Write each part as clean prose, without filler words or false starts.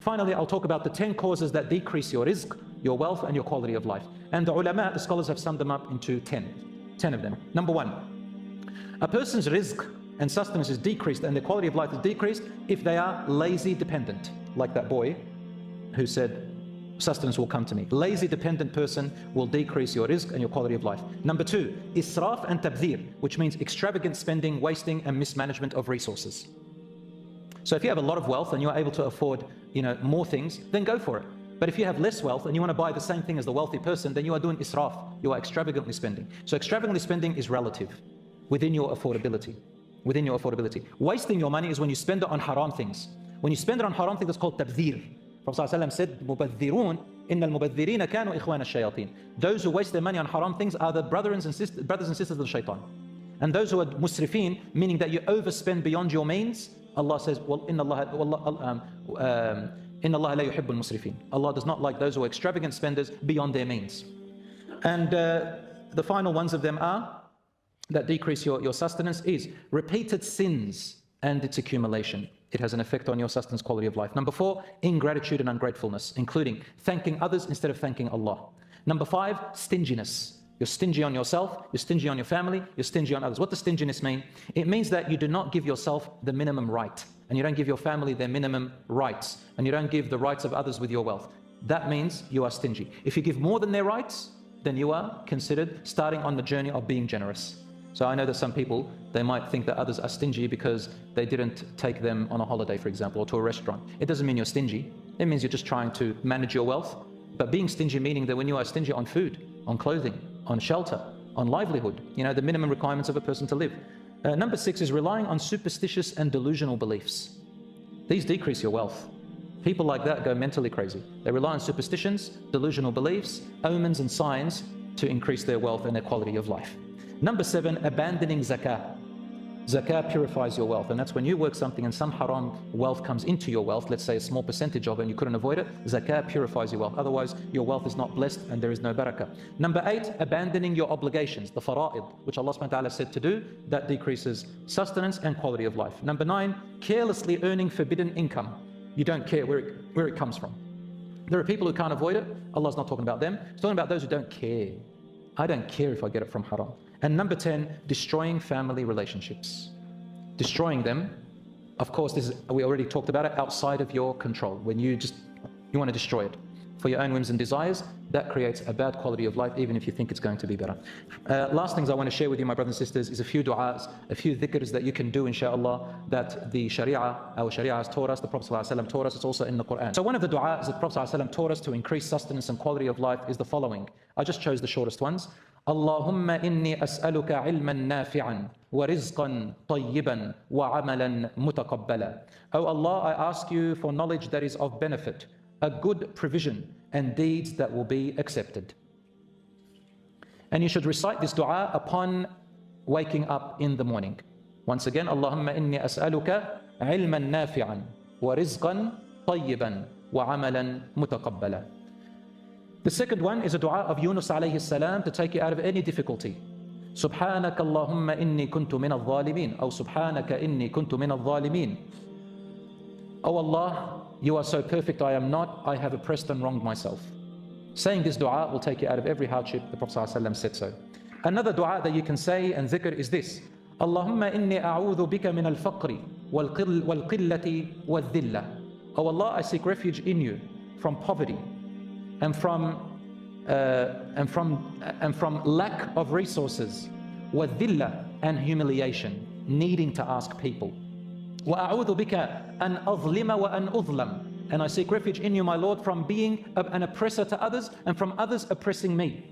Finally, I'll talk about the 10 causes that decrease your rizq, your wealth, and your quality of life. And the ulama, the scholars, have summed them up into 10 of them. Number one, a person's rizq and sustenance is decreased and their quality of life is decreased if they are lazy dependent, like that boy who said, sustenance will come to me. Lazy dependent person will decrease your rizq and your quality of life. Number two, israf and tabdhir, which means extravagant spending, wasting, and mismanagement of resources. So if you have a lot of wealth and you are able to afford, more things, then go for it. But if you have less wealth and you want to buy the same thing as the wealthy person, then you are doing israf. You are extravagantly spending. So extravagantly spending is relative, within your affordability. Within your affordability. Wasting your money is when you spend it on haram things. When you spend it on haram things, that's called tabdhir. Prophet ﷺ said, "Mubadhirun, inna al-mubadhirina kanu ikhwana ash-shayateen." Those who waste their money on haram things are the brothers and sisters of the shaitan. And those who are musrifin, meaning that you overspend beyond your means, Allah says, "Well, inna Allah la yuhibbul musrifin." Allah does not like those who are extravagant spenders beyond their means. And the final ones of them are that decrease your sustenance is repeated sins and its accumulation. It has an effect on your sustenance, quality of life. Number four, ingratitude and ungratefulness, including thanking others instead of thanking Allah. Number five, stinginess. You're stingy on yourself, you're stingy on your family, you're stingy on others. What does stinginess mean? It means that you do not give yourself the minimum right, and you don't give your family their minimum rights, and you don't give the rights of others with your wealth. That means you are stingy. If you give more than their rights, then you are considered starting on the journey of being generous. So I know that some people, they might think that others are stingy because they didn't take them on a holiday, for example, or to a restaurant. It doesn't mean you're stingy. It means you're just trying to manage your wealth. But being stingy meaning that when you are stingy on food, on clothing, on shelter, on livelihood, the minimum requirements of a person to live. Number six is relying on superstitious and delusional beliefs. These decrease your wealth. People like that go mentally crazy. They rely on superstitions, delusional beliefs, omens and signs to increase their wealth and their quality of life. Number seven, abandoning zakah. Zakah purifies your wealth, and that's when you work something and some haram wealth comes into your wealth, let's say a small percentage of it and you couldn't avoid it, zakah purifies your wealth. Otherwise, your wealth is not blessed and there is no barakah. Number eight, abandoning your obligations, the fara'id, which Allah subhanahu wa ta'ala said to do, that decreases sustenance and quality of life. Number nine, carelessly earning forbidden income. You don't care where it comes from. There are people who can't avoid it. Allah's not talking about them. He's talking about those who don't care. I don't care if I get it from haram. And number 10, destroying family relationships. Destroying them, of course, we already talked about it, outside of your control. When you want to destroy it for your own whims and desires, that creates a bad quality of life, even if you think it's going to be better. Last things I want to share with you, my brothers and sisters, is a few du'as, a few dhikrs that you can do, inshallah, that the our Sharia has taught us, the Prophet ﷺ taught us. It's also in the Quran. So one of the du'as that the Prophet ﷺ taught us to increase sustenance and quality of life is the following. I just chose the shortest ones. Allahumma inni as'aluka ilman nafi'an wa rizqan tayyiban wa amalan mutaqabbala. Oh Allah, I ask you for knowledge that is of benefit, a good provision, and deeds that will be accepted. And you should recite this dua upon waking up in the morning. Once again, Allahumma inni as'aluka ilman nafi'an wa rizqan tayyiban wa amalan mutaqabbala. The second one is a dua of Yunus alayhi salam to take you out of any difficulty. Subhanaka Allahumma inni kuntu min al-zalimin. Or Subhanaka inni kuntu min al-zalimin. Oh Allah, you are so perfect, I am not. I have oppressed and wronged myself. Saying this dua will take you out of every hardship. The Prophet ﷺ said so. Another dua that you can say and dhikr is this. Allahumma inni a'udhu bika min al-faqri wal-qillati wal-dhilla. Oh Allah, I seek refuge in you from poverty and from lack of resources, wal-dhilla, and humiliation, needing to ask people. وَأَعُوذُ بِكَ أَنْ أَظْلِمَ وَأَنْ أُظْلَمَ. And I seek refuge in you, my Lord, from being an oppressor to others and from others oppressing me.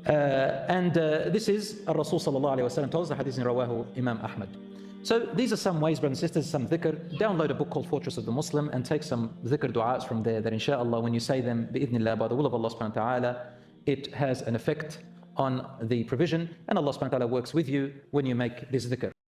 This is Rasul sallallahu alayhi wa sallam told us, the hadith in Rawahu Imam Ahmad. So these are some ways, brothers and sisters, some dhikr. Download a book called Fortress of the Muslim and take some dhikr du'as from there that inshallah when you say them, bi'idhnillah, by the will of Allah subhanahu wa ta'ala, it has an effect on the provision, and Allah subhanahu wa ta'ala works with you when you make this dhikr.